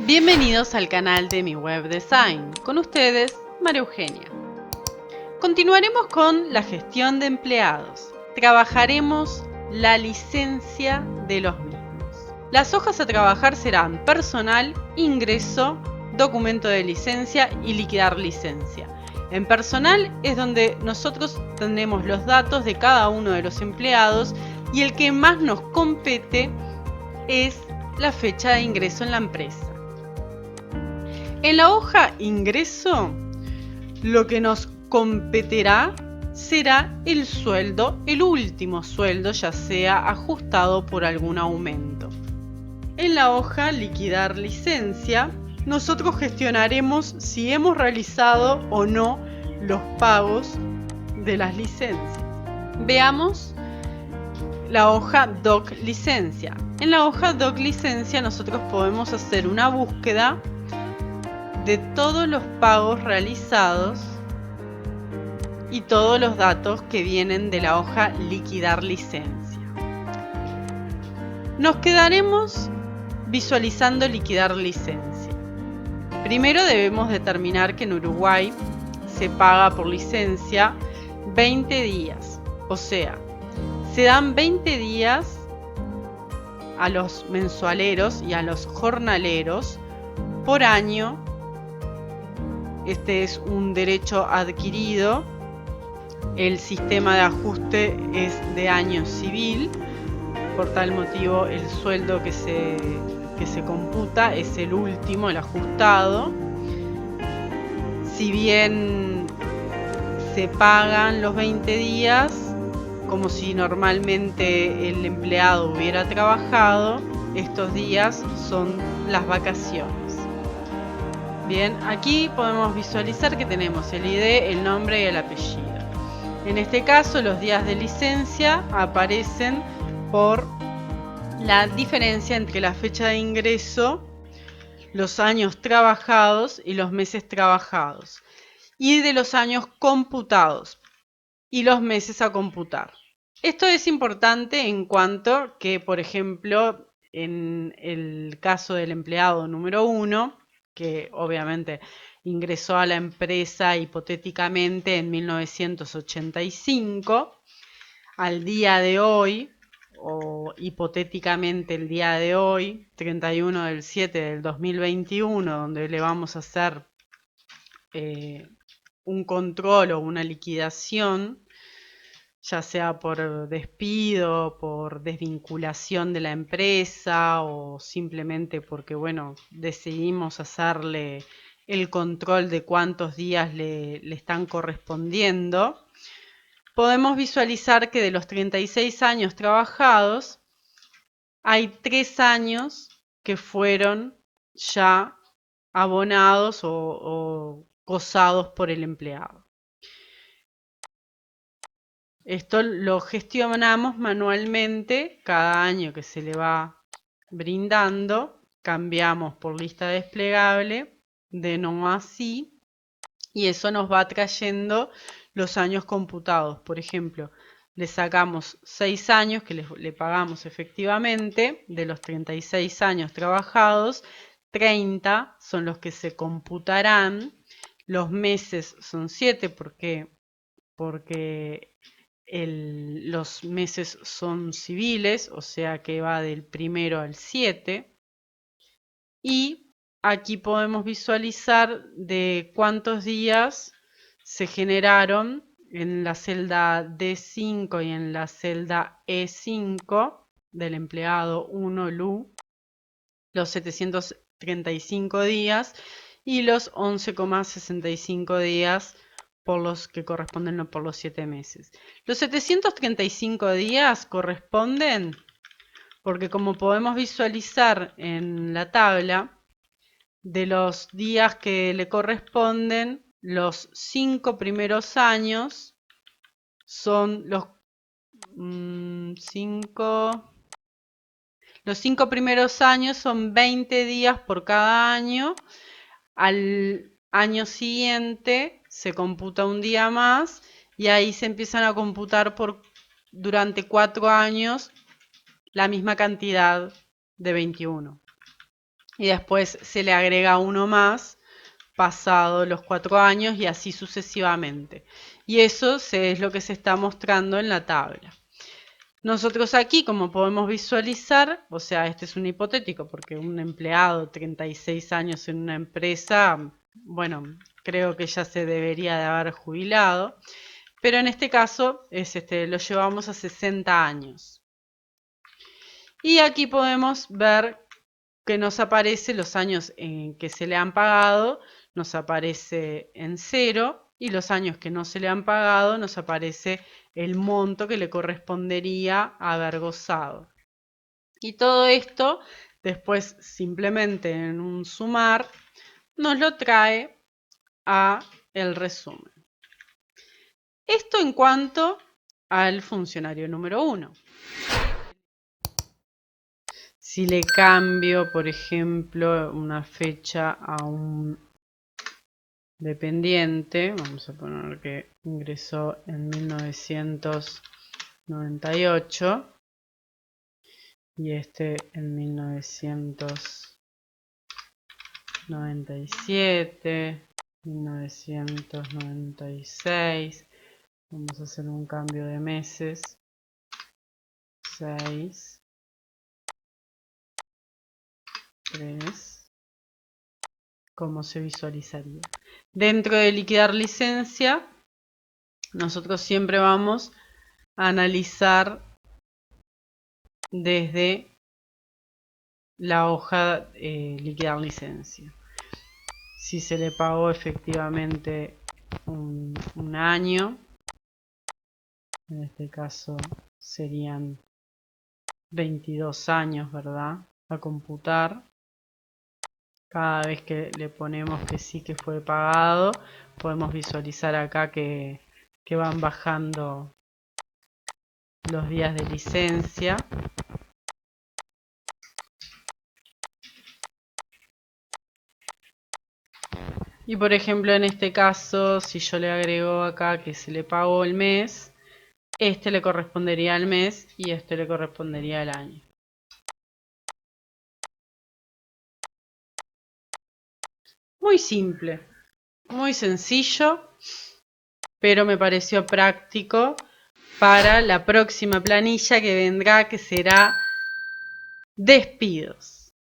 Bienvenidos al canal de Mi Web Design. Con ustedes, María Eugenia. Continuaremos con la gestión de empleados. Trabajaremos la licencia de los mismos. Las hojas a trabajar serán personal, ingreso, documento de licencia y liquidar licencia. En personal es donde nosotros tenemos los datos de cada uno de los empleados y el que más nos compete es la fecha de ingreso en la empresa. En la hoja ingreso, lo que nos competirá será el sueldo, el último sueldo, ya sea ajustado por algún aumento. En la hoja liquidar licencia, nosotros gestionaremos si hemos realizado o no los pagos de las licencias. Veamos la hoja doc licencia. En la hoja doc licencia nosotros podemos hacer una búsqueda de todos los pagos realizados y todos los datos que vienen de la hoja liquidar licencia. Nos quedaremos visualizando liquidar licencia. Primero debemos determinar que en Uruguay se paga por licencia 20 días, o sea, se dan 20 días a los mensualeros y a los jornaleros por año. Este es un derecho adquirido. El sistema de ajuste es de año civil. Por tal motivo, el sueldo que se computa es el último, el ajustado. Si bien se pagan los 20 días, como si normalmente el empleado hubiera trabajado, estos días son las vacaciones. Bien, aquí podemos visualizar que tenemos el ID, el nombre y el apellido. En este caso, los días de licencia aparecen por la diferencia entre la fecha de ingreso, los años trabajados y los meses trabajados, y de los años computados y los meses a computar. Esto es importante en cuanto que, por ejemplo, en el caso del empleado número 1, que obviamente ingresó a la empresa hipotéticamente en 1985, al día de hoy, o hipotéticamente el día de hoy, 31/7/2021, donde le vamos a hacer un control o una liquidación, ya sea por despido, por desvinculación de la empresa o simplemente porque, bueno, decidimos hacerle el control de cuántos días le están correspondiendo, podemos visualizar que de los 36 años trabajados, hay 3 años que fueron ya abonados o gozados por el empleado. Esto lo gestionamos manualmente cada año que se le va brindando. Cambiamos por lista desplegable de no a sí y eso nos va trayendo los años computados. Por ejemplo, le sacamos 6 años que le pagamos efectivamente. De los 36 años trabajados, 30 son los que se computarán. Los meses son 7 porque los meses son civiles, o sea que va del 1 al 7. Y aquí podemos visualizar de cuántos días se generaron en la celda D5 y en la celda E5 del empleado 1 LU, los 735 días y los 11,65 días por los que corresponden por los 7 meses. Los 735 días corresponden porque, como podemos visualizar en la tabla, de los días que le corresponden, los 5 primeros años son los 5 primeros años son 20 días por cada año. Al año siguiente se computa un día más y ahí se empiezan a computar durante 4 años la misma cantidad de 21. y después se le agrega uno más pasado los 4 años y así sucesivamente. Y eso es lo que se está mostrando en la tabla. Nosotros aquí, como podemos visualizar, o sea, este es un hipotético porque un empleado 36 años en una empresa, bueno, creo que ya se debería de haber jubilado, pero en este caso lo llevamos a 60 años. Y aquí podemos ver que nos aparece los años en que se le han pagado, nos aparece en 0, y los años que no se le han pagado nos aparece el monto que le correspondería haber gozado. Y todo esto después simplemente en un sumar nos lo trae a el resumen. Esto en cuanto al funcionario número 1. Si le cambio, por ejemplo, una fecha a un dependiente, vamos a poner que ingresó en 1998 y este en 1997, 1996. Vamos a hacer un cambio de meses. 6, 3. ¿Cómo se visualizaría? Dentro de liquidar licencia, nosotros siempre vamos a analizar desde la hoja liquidar licencia. Si se le pagó efectivamente un año, en este caso serían 22 años, ¿verdad? A computar. Cada vez que le ponemos que sí que fue pagado, podemos visualizar acá que van bajando los días de licencia. Y por ejemplo en este caso, si yo le agrego acá que se le pagó el mes, este le correspondería al mes y este le correspondería al año. Muy simple, muy sencillo, pero me pareció práctico para la próxima planilla que vendrá, que será despidos.